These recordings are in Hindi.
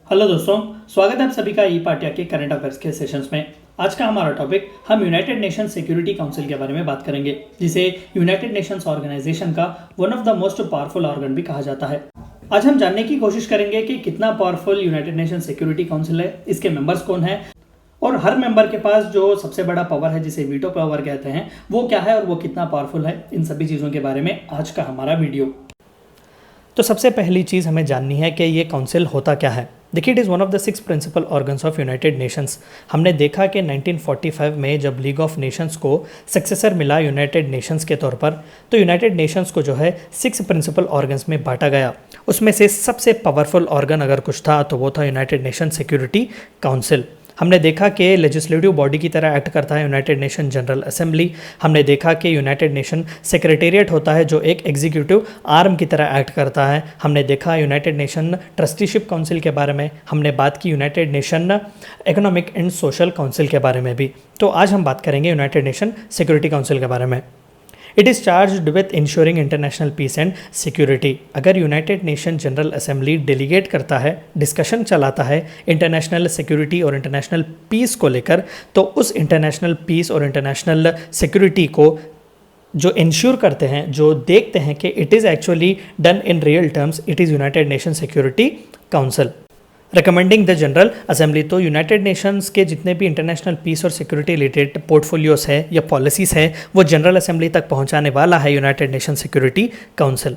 हेलो दोस्तों, स्वागत है आप सभी का एपाट्या के करंट अफेयर्स के सेशंस में। आज का हमारा टॉपिक हम यूनाइटेड नेशन सिक्योरिटी काउंसिल के बारे में बात करेंगे, जिसे यूनाइटेड नेशंस ऑर्गेनाइजेशन का one of the most powerful organ भी कहा जाता है। आज हम जानने की कोशिश करेंगे कि कितना powerful United Nation security council है, इसके मेंबर्स कौन है और हर मेंबर के पास जो सबसे बड़ा पावर है जिसे वीटो पावर कहते हैं वो क्या है और वो कितना पावरफुल है। इन सभी चीज़ों के बारे में आज का हमारा वीडियो। तो सबसे पहली चीज़ हमें जाननी है कि ये काउंसिल होता क्या है। देखिए, it is one of the 6 principal organs of United Nations. हमने देखा कि 1945 में जब लीग ऑफ नेशंस को सक्सेसर मिला यूनाइटेड नेशंस के तौर पर, तो यूनाइटेड नेशंस को जो है 6 प्रिंसिपल ऑर्गन्स में बांटा गया। उसमें से सबसे पावरफुल ऑर्गन अगर कुछ था तो वो था यूनाइटेड नेशन सिक्योरिटी काउंसिल। हमने देखा कि लेजिस्लेटिव बॉडी की तरह एक्ट करता है यूनाइटेड नेशन जनरल असेंबली। हमने देखा कि यूनाइटेड नेशन सेक्रेटेरिएट होता है जो एक एग्जीक्यूटिव आर्म की तरह एक्ट करता है। हमने देखा यूनाइटेड नेशन ट्रस्टीशिप काउंसिल के बारे में। हमने बात की United nation economic and social council के बारे में भी। तो आज हम बात करेंगे यूनाइटेड नेशन सिक्योरिटी काउंसिल के बारे में। It is charged with ensuring international peace and security. अगर United Nation general assembly delegate करता है, डिस्कशन चलाता है इंटरनेशनल सिक्योरिटी और इंटरनेशनल पीस को लेकर, तो उस इंटरनेशनल पीस और इंटरनेशनल सिक्योरिटी को जो इंश्योर करते हैं, जो देखते हैं कि it is actually done in real terms, it is United Nation security council recommending the general assembly. तो यूनाइटेड नेशंस के जितने भी इंटरनेशनल पीस और सिक्योरिटी रिलेटेड पोर्टफोलियोज है या पॉलिसीज़ है वो जनरल असेंबली तक पहुंचाने वाला है United Nation security Council.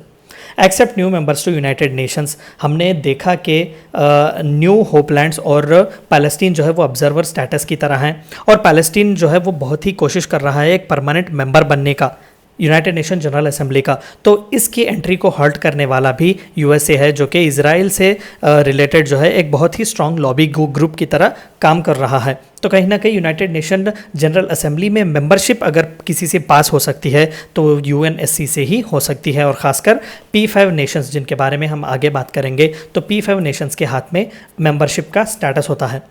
Accept new members to United Nations. हमने देखा कि न्यू होपलैंड्स और पैलेस्टीन जो है वो ऑब्जर्वर स्टेटस की तरह हैं, और पैलेस्टीन जो है वो बहुत ही कोशिश कर रहा है एक परमानेंट मेंबर बनने का यूनाइटेड नेशन जनरल असेंबली का। तो इसकी एंट्री को हर्ट करने वाला भी यूएसए है, जो कि इजराइल से रिलेटेड जो है एक बहुत ही स्ट्रॉन्ग लॉबी ग्रुप की तरह काम कर रहा है। तो कहीं ना कहीं यूनाइटेड नेशन जनरल असेंबली में मेंबरशिप अगर किसी से पास हो सकती है तो यूएनएससी से ही हो सकती है, और ख़ासकर P5 नेशंस जिनके बारे में हम आगे बात करेंगे, तो P5 नेशंस के हाथ में मेंबरशिप का स्टेटस होता है।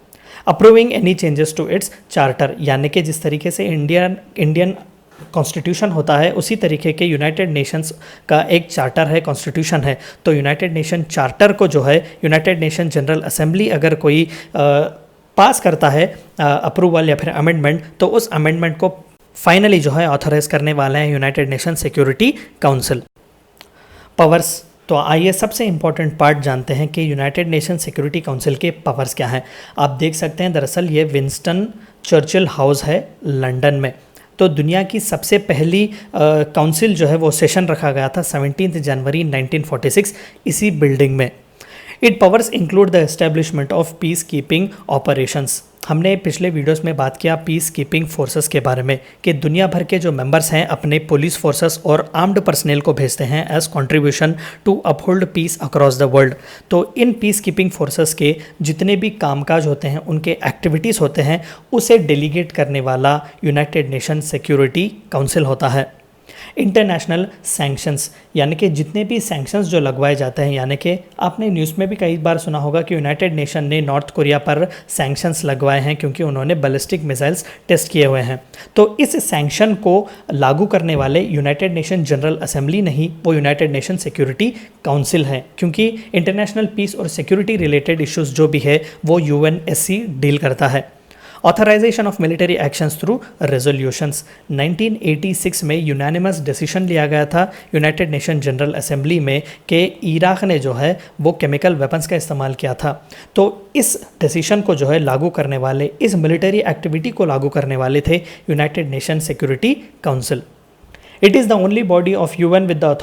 Approving any changes to its charter, यानी कि जिस तरीके से इंडियन कॉन्स्टिट्यूशन होता है उसी तरीके के यूनाइटेड नेशंस का एक चार्टर है, कॉन्स्टिट्यूशन है। तो यूनाइटेड नेशन चार्टर को जो है यूनाइटेड नेशन जनरल असेंबली अगर कोई पास करता है अप्रूवल या फिर अमेंडमेंट, तो उस अमेंडमेंट को फाइनली जो है ऑथराइज करने वाले हैं United Nation security council. Powers. तो आइए सबसे इंपॉर्टेंट पार्ट जानते हैं कि यूनाइटेड नेशन सिक्योरिटी काउंसिल के पावर्स क्या हैं। आप देख सकते हैं दरअसल ये विंस्टन चर्चिल हाउस है लंदन में। तो दुनिया की सबसे पहली काउंसिल जो है वो सेशन रखा गया था 17 जनवरी 1946 इसी बिल्डिंग में। It powers include the establishment of peace keeping operations. हमने पिछले वीडियोस में बात किया पीस कीपिंग फोर्सेस के बारे में कि दुनिया भर के जो मेंबर्स हैं अपने पुलिस फोर्सेस और आर्म्ड पर्सनल को भेजते हैं as contribution to uphold peace across the world. तो इन पीस कीपिंग फोर्सेस के जितने भी कामकाज होते हैं, उनके एक्टिविटीज़ होते हैं, उसे डेलीगेट करने वाला यूनाइटेड नेशन सिक्योरिटी काउंसिल होता है। इंटरनेशनल सैंक्शंस, यानी कि जितने भी सैंक्शंस जो लगवाए जाते हैं, यानी कि आपने न्यूज़ में भी कई बार सुना होगा कि यूनाइटेड नेशन ने नॉर्थ कोरिया पर सैंक्शंस लगवाए हैं क्योंकि उन्होंने बैलिस्टिक मिसाइल्स टेस्ट किए हुए हैं। तो इस सैंक्शन को लागू करने वाले यूनाइटेड नेशन जनरल असेंबली नहीं, वो यूनाइटेड नेशन सिक्योरिटी काउंसिल है, क्योंकि इंटरनेशनल पीस और सिक्योरिटी रिलेटेड इश्यूज़ जो भी है वो UNSC डील करता है। Authorization of military actions through resolutions. 1986 में यूनानिमस डिसीजन लिया गया था यूनाइटेड नेशन जनरल असेंबली में कि इराक ने जो है वो केमिकल वेपन्स का इस्तेमाल किया था। तो इस डिसीजन को जो है लागू करने वाले, इस मिलिट्री एक्टिविटी को लागू करने वाले थे United Nation security council. It is the only body of UN with the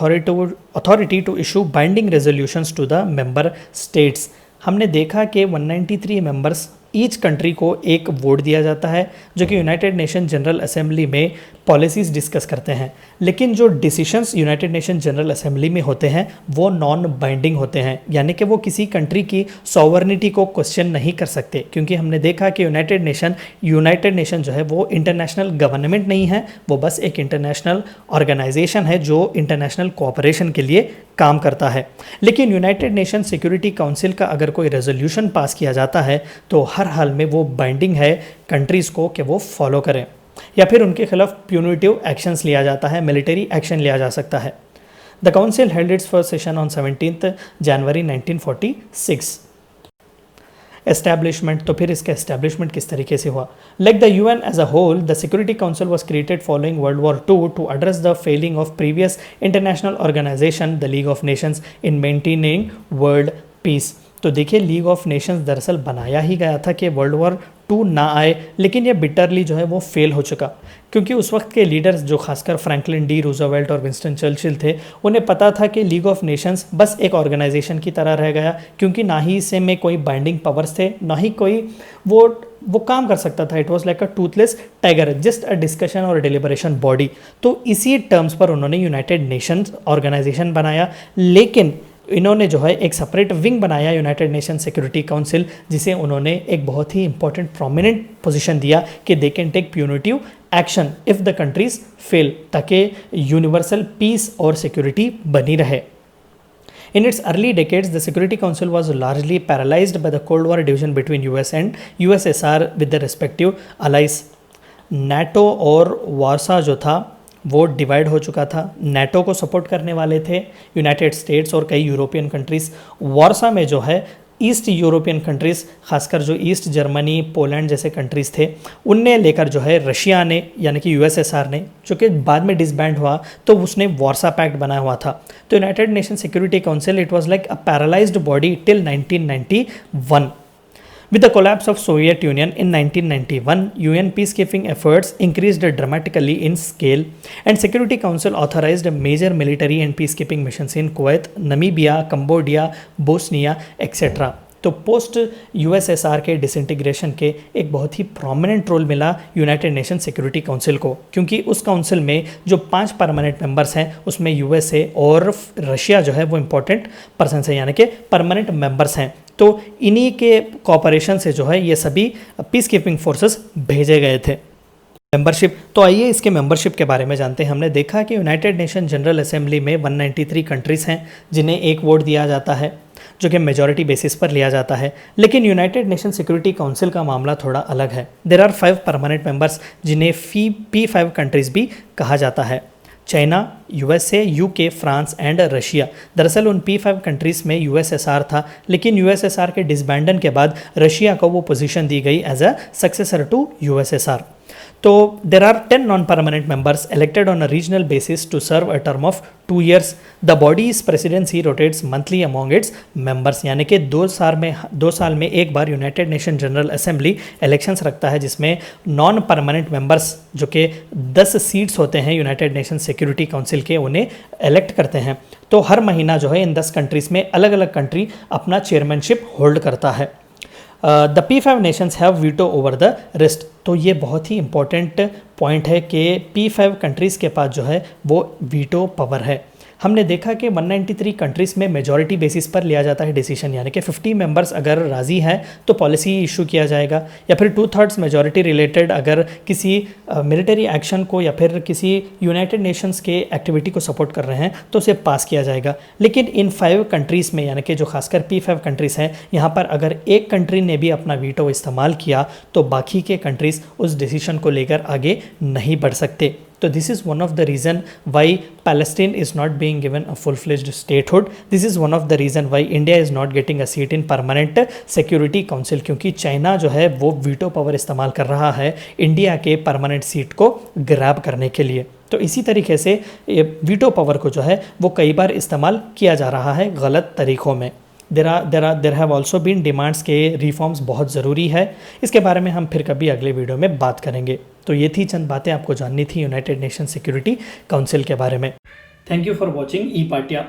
authority to issue binding resolutions to the member states. हमने देखा कि 193 मेंबर्स ईच कंट्री को एक वोट दिया जाता है जो कि यूनाइटेड नेशन जनरल असेंबली में पॉलिसीज़ डिस्कस करते हैं, लेकिन जो decisions United Nation general assembly में होते हैं वो नॉन बाइंडिंग होते हैं, यानी कि वो किसी कंट्री की सॉवरनिटी को क्वेश्चन नहीं कर सकते, क्योंकि हमने देखा कि यूनाइटेड नेशन जो है वो इंटरनेशनल गवर्नमेंट नहीं है, वो बस एक इंटरनेशनल ऑर्गेनाइजेशन है जो इंटरनेशनल कोऑपरेशन के लिए काम करता है। लेकिन यूनाइटेड नेशन सिक्योरिटी काउंसिल का अगर कोई रेजोल्यूशन पास किया जाता है तो हर हाल में वो बाइंडिंग है कंट्रीज़ को कि वो फॉलो करें, या फिर उनके खिलाफ प्यूनिटिव एक्शंस लिया जाता है, मिलिट्री एक्शन लिया जा सकता है। The council held its first session on 17 January 1946। Establishment, तो फिर इसका एस्टैब्लिशमेंट किस तरीके से हुआ। Like the UN as a whole, the security council was created following world war two to address the failing of previous international organisation the League of Nations in maintaining world peace. तो देखिए, लीग ऑफ नेशंस दरअसल बनाया ही गया था कि वर्ल्ड वॉर टू ना आए, लेकिन ये बिटरली जो है वो फेल हो चुका, क्योंकि उस वक्त के लीडर्स जो खासकर फ्रैंकलिन डी रूजवेल्ट और विंस्टन चर्चिल थे, उन्हें पता था कि लीग ऑफ नेशंस बस एक ऑर्गेनाइजेशन की तरह रह गया, क्योंकि ना ही इससे में कोई बाइंडिंग पावर्स थे, ना ही कोई वो काम कर सकता था। It was like a Toothless tiger, just a discussion और डिलिबरेशन बॉडी। तो इसी टर्म्स पर उन्होंने यूनाइटेड नेशंस ऑर्गेनाइजेशन बनाया, लेकिन इन्होंने जो है एक सेपरेट विंग बनाया यूनाइटेड नेशन सिक्योरिटी काउंसिल, जिसे उन्होंने एक बहुत ही इंपॉर्टेंट प्रोमिनेंट पोजीशन दिया कि they can take punitive action if the countries fail, ताकि यूनिवर्सल पीस और सिक्योरिटी बनी रहे। In its early decades, the Security Council was largely paralyzed by the Cold War division between US and USSR with the respective allies. NATO और वार्सा जो था वो डिवाइड हो चुका था। नेटो को सपोर्ट करने वाले थे यूनाइटेड स्टेट्स और कई यूरोपियन कंट्रीज़। वार्सा में जो है ईस्ट यूरोपियन कंट्रीज़, खासकर जो ईस्ट जर्मनी, पोलैंड जैसे कंट्रीज़ थे, उनने लेकर जो है रशिया ने, यानी कि यूएसएसआर ने, जो कि बाद में डिसबैंड हुआ, तो उसने वार्सा पैक्ट बनाया हुआ था। तो United Nation security council it was like a paralysed body till 1991. With the collapse of Soviet Union in 1991, UN peacekeeping efforts increased dramatically in scale, and Security Council authorized major military and peacekeeping missions in Kuwait, Namibia, Cambodia, Bosnia, etc. तो पोस्ट यूएसएसआर के डिसइंटीग्रेशन के एक बहुत ही प्रोमिनेंट रोल मिला यूनाइटेड नेशन सिक्योरिटी काउंसिल को, क्योंकि उस काउंसिल में जो 5 परमानेंट मेंबर्स हैं उसमें यूएसए और रशिया जो है वो इंपॉर्टेंट पर्सन हैं, यानी कि परमानेंट मेंबर्स हैं। तो इन्हीं के कोऑपरेशन से जो है ये सभी पीस कीपिंग फोर्सेस भेजे गए थे। मेंबरशिप, तो आइए इसके मेंबरशिप के बारे में जानते हैं। हमने देखा कि यूनाइटेड नेशन जनरल असेंबली में 193 कंट्रीज़ हैं जिन्हें एक वोट दिया जाता है, जो कि मेजॉरिटी बेसिस पर लिया जाता है। लेकिन यूनाइटेड नेशन सिक्योरिटी काउंसिल का मामला थोड़ा अलग है। देयर आर 5 परमानेंट मेंबर्स जिन्हें P5 कंट्रीज़ भी कहा जाता है। China, USA, UK, France and Russia. दरअसल उन P5 कंट्रीज़ में यूएसएसआर था, लेकिन यूएसएसआर के डिसबैंडन के बाद रशिया को वो पोजीशन दी गई as a successor to USSR. तो there are 10 non permanent members elected on a regional basis to serve a term of 2 years. The body's presidency rotates monthly among its members, यानी कि 2 साल में एक बार United Nation general Assembly elections रखता है, जिसमें नॉन परमानेंट मेंबर्स जो कि 10 सीट्स होते हैं यूनाइटेड नेशन सिक्योरिटी काउंसिल के, उन्हें इलेक्ट करते हैं। तो हर महीना जो है इन 10 कंट्रीज़ में अलग अलग कंट्री अपना चेयरमैनशिप होल्ड करता है। The P5 Nations have veto over the rest. तो ये बहुत ही इंपॉर्टेंट पॉइंट है कि P5 कंट्रीज़ के पास जो है वो वीटो पावर है। हमने देखा कि 193 कंट्रीज़ में मेजॉरिटी बेसिस पर लिया जाता है डिसीजन, यानी कि 50 मेंबर्स अगर राज़ी हैं तो पॉलिसी इशू किया जाएगा, या फिर 2/3 मेजॉरिटी रिलेटेड अगर किसी मिलिट्री एक्शन को या फिर किसी यूनाइटेड नेशंस के एक्टिविटी को सपोर्ट कर रहे हैं तो उसे पास किया जाएगा। लेकिन इन 5 कंट्रीज़ में, यानी कि जो खासकर P5 कंट्रीज़ हैं, यहाँ पर अगर एक कंट्री ने भी अपना वीटो इस्तेमाल किया तो बाकी के कंट्रीज़ उस डिसीजन को लेकर आगे नहीं बढ़ सकते। तो this is one of the reason why Palestine is not being given a full fledged statehood. This is one of the reason why India is not getting a seat in permanent security council, क्योंकि चाइना जो है वो वीटो पावर इस्तेमाल कर रहा है इंडिया के परमानेंट सीट को ग्रैब करने के लिए। तो इसी तरीके से वीटो पावर को जो है वो कई बार इस्तेमाल किया जा रहा है गलत तरीक़ों में। There have also been demands के रिफॉर्म्स बहुत ज़रूरी है। इसके बारे में हम फिर कभी अगले वीडियो में बात करेंगे। तो ये थी चंद बातें आपको जाननी थी यूनाइटेड नेशन सिक्योरिटी काउंसिल के बारे में। Thank you for watching E Patya.